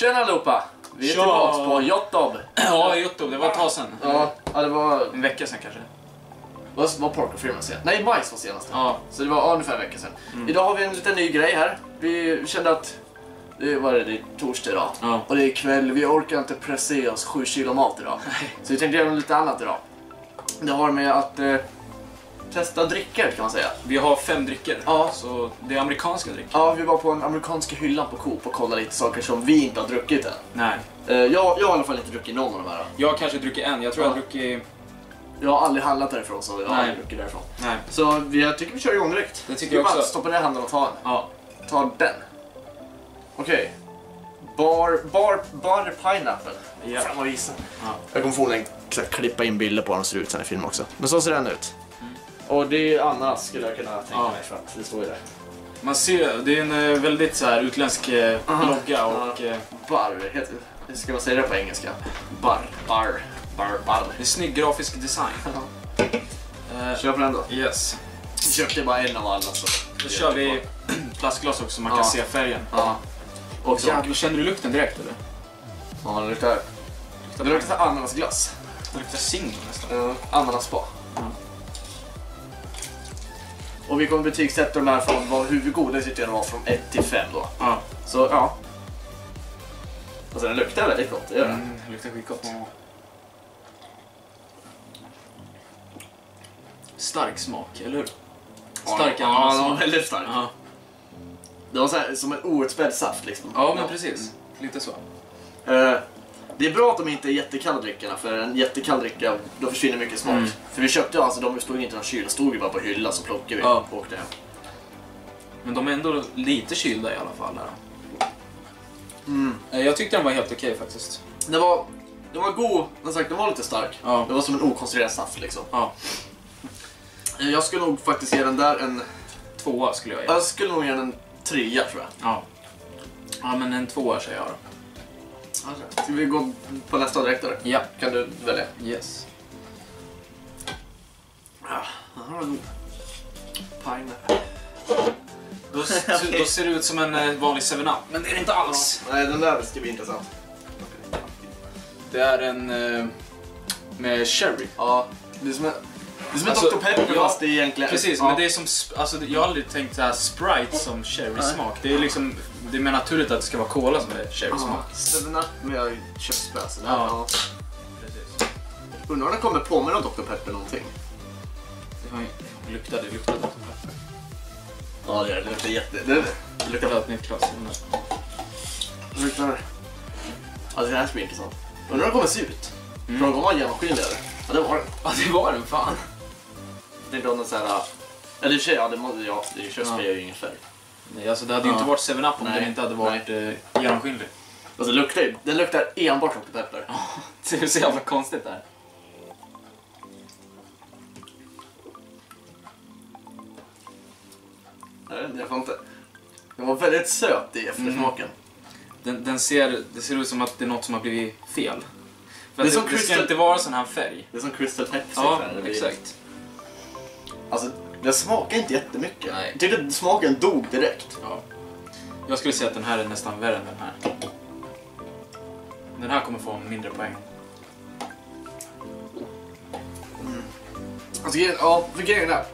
Tjena allihopa! Vi är tillbaka på Youtube. Ja, Youtube, det var ett tag sedan. Ja, det var en vecka sedan kanske. Vad Parkour-filmen sen? Nej, majs var senast. Ja. Så det var ungefär en vecka sedan. Idag har vi en liten ny grej här. Vi kände att det är torsdag idag. Ja. Och det är kväll, vi orkar inte pressa i oss 7 kilo mat idag. Så vi tänkte göra lite annat idag. Det har med att testa drycker kan man säga. Vi har 5 drycker. Ja. Så det är amerikanska drycker. Ja, vi var på en amerikanska hyllan på Coop och kollade lite saker som vi inte har druckit än. Nej. Jag har i alla fall inte druckit någon av de här. Jag har kanske druckit en. Jag tror jag har druckit... Jag har aldrig handlat därifrån så jag har aldrig druckit därifrån. Nej. Så jag tycker vi kör igång direkt. Det tycker jag också. Bara stoppa ner handen och ta den. Ja. Ta den. Okej. Bar pineapple. Ja. Fan vad gissar. Ja. Jag kommer få klippa in bilder på hur de ser ut sen i filmen också. Men så ser den ut. Och det är ananas skulle jag kunna tänka mig för att det står ju där. Man ser, det är en väldigt så här utländsk logga och... Bar, hur ska man säga det på engelska? Bar. Det är snygg grafisk design. Köp den då. Yes. Vi köpte bara en av alla så. Då kör vi plastglas också så man kan se färgen. Ja. Och så. Jävlar, känner du lukten direkt eller? Ja, det luktar ananasglass. Det luktar singel nästan. Ananasspa. Och vi kommer betygsätta de här från hur goda tyckte jag de var från 1 till 5 då. Ja. Så ja. Alltså den luktar väldigt gott, det gör den. Det luktar skitgott. Stark smak, eller hur? Stark ananas. Ja, den var väldigt stark. Ja. Det var så här, som en outspädd saft liksom. Ja, men precis. Lite så. Det är bra att de inte är jättekalla dryckerna, för en jättekall dricka, då försvinner mycket smak. För vi köpte alltså, de stod inte i någon kyl, de stod ju bara på hyllan så plockade vi och åkte hem. Men de är ändå lite kylda i alla fall där. Jag tyckte den var helt okej faktiskt. Den var god, men sagt, den var lite stark. Ja. Det var som en okoncentrerad saft liksom. Ja. Jag skulle nog faktiskt ge den där en... 2 skulle jag ge. Jag skulle nog ge den en 3 tror jag. Ja. Ja, men en 2 säger jag då. Ska vi gå på nästa direkt då? Ja. Kan du välja? Yes. Ja, den var god. Pineapple. Då ser det ut som en vanlig 7-Up, men det är det inte alls. Nej, den där ska bli intressant. Det är en med cherry. Ja, det är som en Alltså, Dr. Pepper fast det är egentligen... Precis, men det är som... Alltså, jag har aldrig tänkt så här Sprite som cherry-smak. Det är liksom... Det är mer naturligt att det ska vara cola som är cherry-smak. 7-Up med köttspö. Ja. Precis. Undrar om den kommer på med någon Dr. Pepper någonting. Det luktar Dr. Pepper. Ja, det luktar jätte... Det luktar väl ett nytt glas. Det luktar... Ja, det här ska bli intressant. Undrar om den kommer se ut. Frågan om man genomskinlig eller? Ja, det var den. Ja, det var den fan. Jag tänkte om den såhär... Eller i och för sig, ja, det är ju köttspö är ju ingen färg. Nej, alltså det hade ju inte varit 7-Up om den inte hade varit genomskinlig. Alltså den luktar enbart Dr. Pepper. Det är så jävla konstigt där. Nej, jag får inte. Den var väldigt söt i eftersmaken. Det ser ut som att det är något som har blivit fel. För Det är att som det ska inte vara sån här färg. Det är som Crystal Pepsi. Ja, här. exakt. Alltså, den smakar inte jättemycket. Nej. Jag tyckte att smaken dog direkt. Ja. Jag skulle säga att den här är nästan värre än den här. Den här kommer få mindre poäng. Alltså, för grejen är...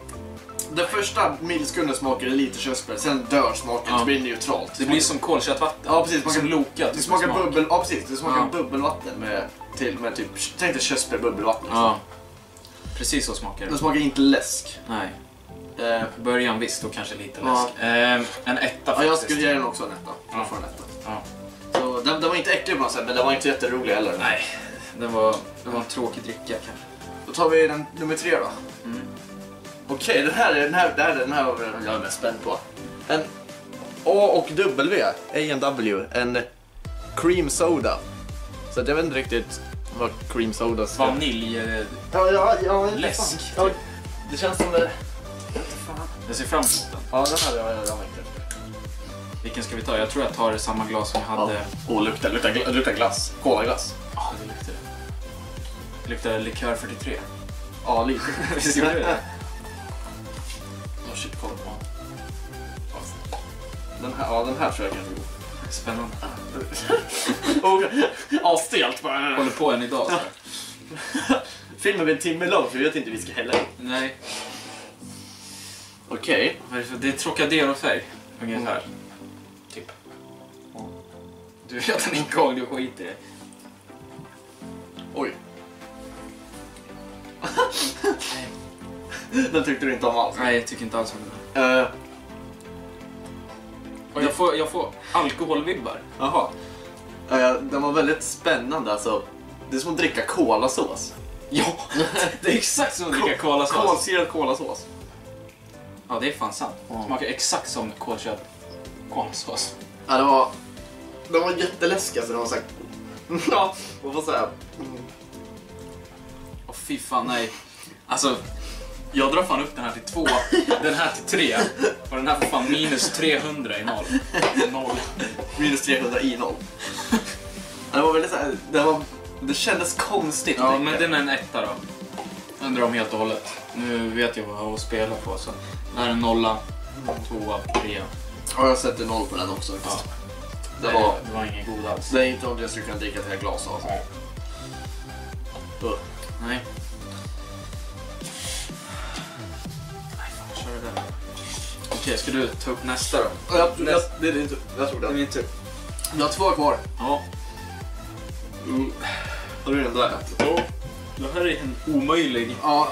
Den första milsekunden smakar det lite köttspö, sen dör smaken, så blir det neutralt. Det blir som kolköttvatten. Ja, precis. Som lokat. Det smakar bubbel, ja precis, det smakar bubbelvatten med typ, tänk dig köttspö bubbelvatten. Ja. Precis så smakar det. Den smakar inte läsk. Nej. Början visst, då kanske lite Ja. läsk. En 1 faktiskt. Ja, jag skulle ge den också en 1. Jag får en 1. Ja. Så den var inte äcklig på något sätt, men den var inte jätterolig heller. Nej, det var en tråkig dricka kanske. Då tar vi den nummer 3 då. Okej, den här var jag mest spänd på. En A och W, A&W, en cream soda. Så jag vet inte riktigt vad cream soda ska... Vanilj. Ja, Läsk. Ja, det känns som det... Jag ser fram emot den. Ja, den här jag längtar efter. Vilken ska vi ta? Jag tror jag tar samma glas som jag hade. Luktar glass. Kolaglass. Ja, det luktar det. Det luktar likör 43. Ja, lite. Visst gjorde det? Shit, kolla på den här tror jag kan gå. Spännande. Ja, stelt bara. Håller på än idag så här. Filmen blir en timme lång för vi vet inte vi ska hälla i. Nej. Okej. Det är Trocadero-färg. Ungefär. Typ. Du vet en gång du skit i det. Oj. Den tyckte du inte om alls. Nej, jag tycker inte alls om det. Och jag får alkoholvibbar. Jaha. Den var väldigt spännande alltså. Det är som att dricka kolasås. Ja, det är exakt som att dricka kolasås. Kolsyrad kolasås. Ja, det är fan sant. Det smakar exakt som kolsyrad kolasås. Ja, den var jätteläskig alltså. Den var såhär... Ja, vad får säga? Åh fy fan, nej. Alltså, jag drar fan upp den här till 2, den här till 3. Och den här får fan minus 300 i 0. Minus 300 i 0. Det var väldigt såhär... Det kändes konstigt. Ja, men den är en etta då. Undrar om helt och hållet. Nu vet jag vad jag har att spela på så. Det här är en 0, 2, 3. Ja, jag sätter 0 på den också. Ja. Det var ingen god alls. Det är inte om jag skulle kunna dricka ett helt glas av. Nej. Kör det där. Okej, ska du ta upp nästa då? Det är din tur. Jag tror Det är det. min tur. Jag har 2 kvar. Ja. Har du den där? Det här är en omöjlig. Ja.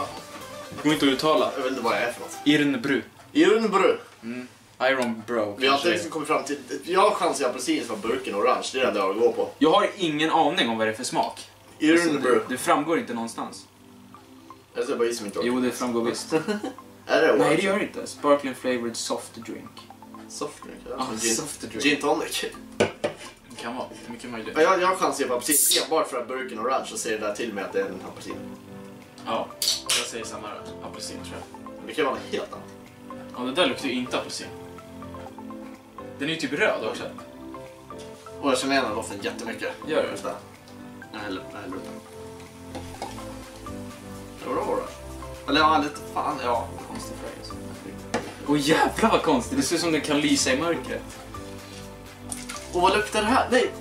Det går inte att uttala. Jag vet inte vad det är för något. Irnbru. Irnbru. Iron Bro. Vi har inte liksom kommit fram till... Jag har chans i apelsin från burken orange. Det är det enda jag går på. Jag har ingen aning om vad det är för smak. Irnbru. Det framgår inte någonstans. Jag ser bara i som inte. Jo, det framgår visst. Är det orange? Nej, det gör det inte. Sparkling flavored soft drink. Soft drink. Ja, soft drink. Gin tonic. Det kan vara. Mycket möjligt. Jag har chans i apelsin enbart för att burken orange och säger det där till mig att det är en apelsin. Ja, jag säger samma där. Apelsin tror jag. Det kan vara något helt annat. Ja, det där luktar ju inte apelsin. Den är ju typ röd också. Och jag känner igen den doften jättemycket. Gör du? Just det. Nej, luta. Tror du var det? Eller ja, lite fan, ja. Konstig färg alltså. Åh jävlar vad konstigt. Det ser ut som det kan lysa i mörkret. Och vad luktar det här? Nej!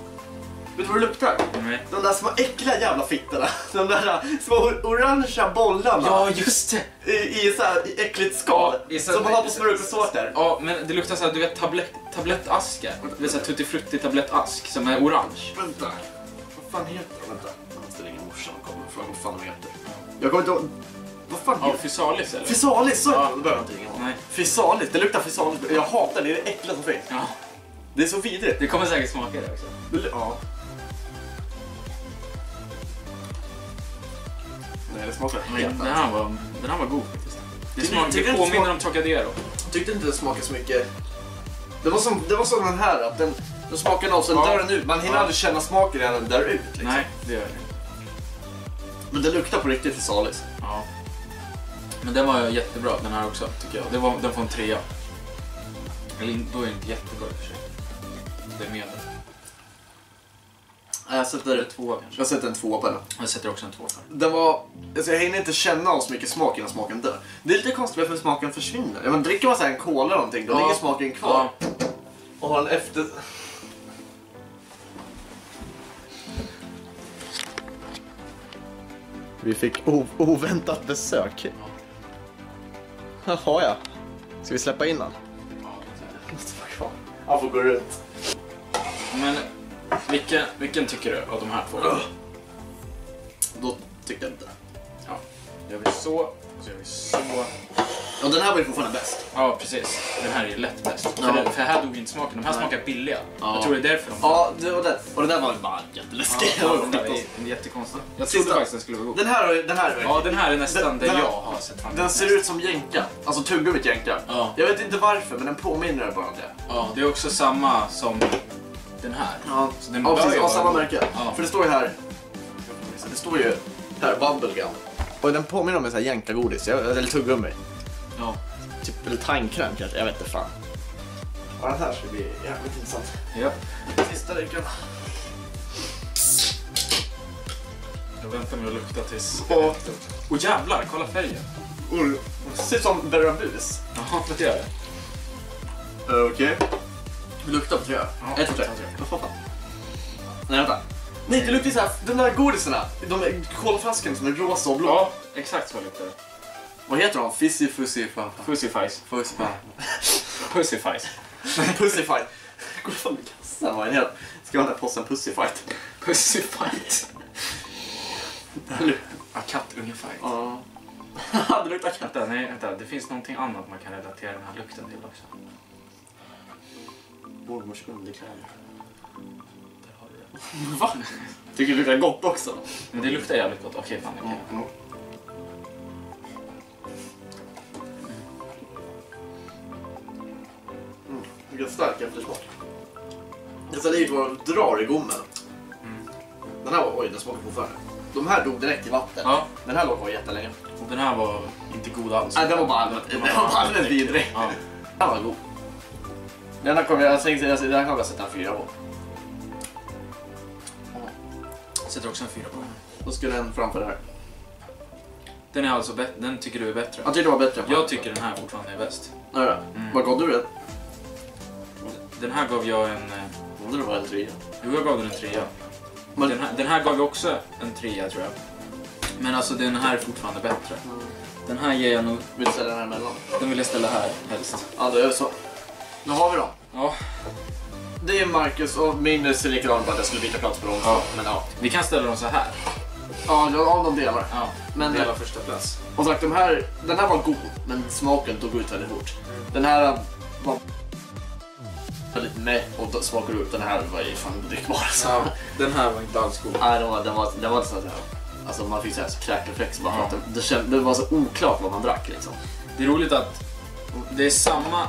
Vet du vad det luktar? Nej. De där små äckliga jävla fittorna. De där små orangea bollarna. Ja, just det. I så här i äckligt skal. Ja, som man har på smörgåstårtor. Ja, men det luktar så här, du vet, tablettaskar. Det är så här tutti frutti tablettask som är orange. Vänta. Vad fan heter det? Vänta. Jag måste ringa morsan och komma och fråga vad fan de heter. Jag kommer inte ihåg. Vad fan Ja, heter det? Fysalis eller? Fysalis, så Ja. det behöver jag inte ringa om. Nej. Fysalis, det luktar fysalis. Jag hatar det, det är det äckliga som finns. Ja. Det är så vidrigt. Det kommer säkert smaka det också. Ja. Nej, det smakar helt Den här var god faktiskt. Det Tycker det du påminner smak- om Trocadero. Tyckte inte det smakade så mycket. Det var som den här att den smakar något sen dör den ut. Man hinner aldrig känna smaken innan den dör ut liksom. Nej, det gör det. Men det luktar på riktigt fysalis. Ja. Men den var jättebra den här också tycker jag. Den får en 3. Eller då är det inte jättebra i och för sig. Det är medel. Jag sätter 2 kanske. Jag sätter en 2 på den. Jag sätter också en 2 för. Den var... Alltså jag hinner inte känna av så mycket smak innan smaken dör. Det är lite konstigt varför smaken försvinner. Ja, men dricker man så här en cola eller någonting, då ligger smaken kvar. Ja. Och har en efter... Vi fick oväntat besök. Jaha ja. Ska vi släppa in han? Måste vara kvar. Han får gå runt. Men vilken tycker du av de här 2? Då tyckte jag inte. Ja. Gör vi så, och så gör vi så. Ja, den här var ju fortfarande bäst. Ja, precis. Den här är ju lätt bäst. Ja. För här dog inte smaken. De här smakar billiga. Ja. Jag tror det är därför de... Ja, det var den. Och den där var bara jätteläskig. Ja, den där är jättekonstig. Jag trodde faktiskt den skulle vara god. Den här är Ja, den här är nästan det den- jag har sett fram emot Den mest. ser ut som jänka. Alltså tuggummit jänka. Ja. Jag vet inte varför, men den påminner bara om det. Ja, det är också samma som den här. Ja, Så den ja bör precis. ju Ja, vara samma god. märke. Ja. För det står ju här. Det står ju här, bubblegum. Och den påminner om en sån här jänkargodis. Eller tuggummi. Ja. Typ, eller tandkräm kanske. Jag vet inte fan. Ja, den här ska bli jävligt intressant. Ja. Sista rycken. Jag väntar med att lukta tills... Och Åh jävlar, kolla färgen. det ser ut som berambus. Jaha, det gör det. Okej. Vi luktar på 3. Ja, 1, 2, 3. ta 3. Nej, vänta. Nej, det luktar så här, de där godisarna. De kolflaskorna som är rosa och blå. Ja, exakt så luktar det. Vad heter de? Fizzy, fuzzy, Pussyfice. Pussyfice. Pussyfight. Gå fan med kassan, vad är det? Ska jag ha på sig en pussyfight? Pussyfight. Ja, kattungefär. Ja. Det luktar katt. Vänta, det finns någonting annat man kan relatera den här lukten till också. Mormors underkläder. Där har du det. Va? Tycker det luktar gott också. Men det luktar jävligt gott. Okej, fan. Okay. Vilken stark eftersmak. Det är lite vad de drar i gommen. Den här var, oj, den smakar fortfarande. De här dog direkt i vatten. Ja. Den här låg kvar jättelänge. Och den här var inte god alls. Nej, den var bara allmänt vidrig. Ja. Den var god. Den här kommer jag sätta en 4 på. Sätter också en 4 på den. Då skulle den framför det här. Den är alltså den tycker du är bättre? Jag tyckte det var bättre. Jag tycker den här fortfarande är bäst. Nej då. Vad gav du det? Den här gav jag en... Det var en 3. Jo, jag gav den en 3. Men... Den här gav jag också en 3, tror jag. Men alltså den här är fortfarande bättre. Den här ger jag nog... Vill du ställa den här emellan? Den vill jag ställa här helst. Ja, då är det så. Nu har vi dem. Ja. Det är Marcus och min ser likadant på att jag skulle byta plats på dem. Ja. Men ja. Vi kan ställa dem så här. Ja, av de delar. Ja, Men dela första plats. och sagt, den här var god, men smaken tog ut väldigt fort. Den här var lite med och smakade ut. Den här var ju fan drickbar. Ja, den här var inte alls god. Nej, den var så här. Alltså man fick så här kräkreflex bara för att det var så oklart vad man drack liksom. Det är roligt att det är samma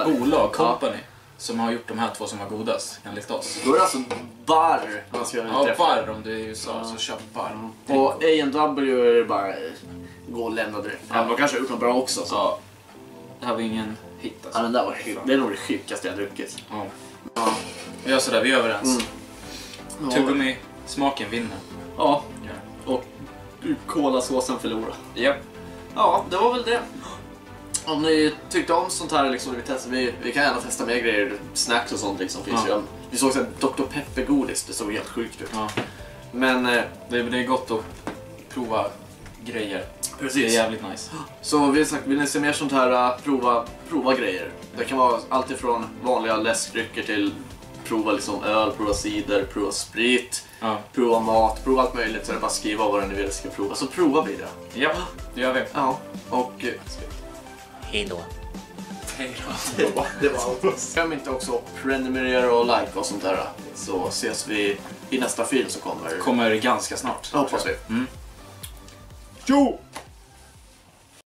bolag, Company, som har gjort de här två som var godast, enligt oss. Då är det alltså bar man ska Ja, bar om du är i USA, så köp bar. Och A&W är det bara gå och lämna direkt. Ja, de kanske har gjort något bra också. Så. Ja, det här var ingen hit alltså. Ja, den där var det är nog det sjukaste jag druckit. Ja. Ja. Vi gör sådär, vi är överens. Tuggummi, smaken vinner. Ja, och kolasåsen förlorar. Japp. Ja, det var väl det. Om ni tyckte om sånt här liksom, vi kan gärna testa mer grejer, snacks och sånt liksom finns ju. Vi såg så här Dr. Pepper-godis, det såg helt sjukt ut. Ja. Men det är gott att prova grejer. precis. Det är jävligt nice. Så vi har sagt, vill ni se mer sånt här, prova grejer. Det kan vara allt ifrån vanliga läskdrycker till prova liksom öl, prova cider, prova sprit, prova mat, prova allt möjligt. Så det är bara skriva vad ni vill ska prova, så provar vi det. Ja, det gör vi. Ja, och Hej då. det var allt. Glöm inte också att prenumerera och like och sånt där. Så ses vi i nästa film som kommer. Kommer ganska snart. Hoppas vi. Mm. Jo!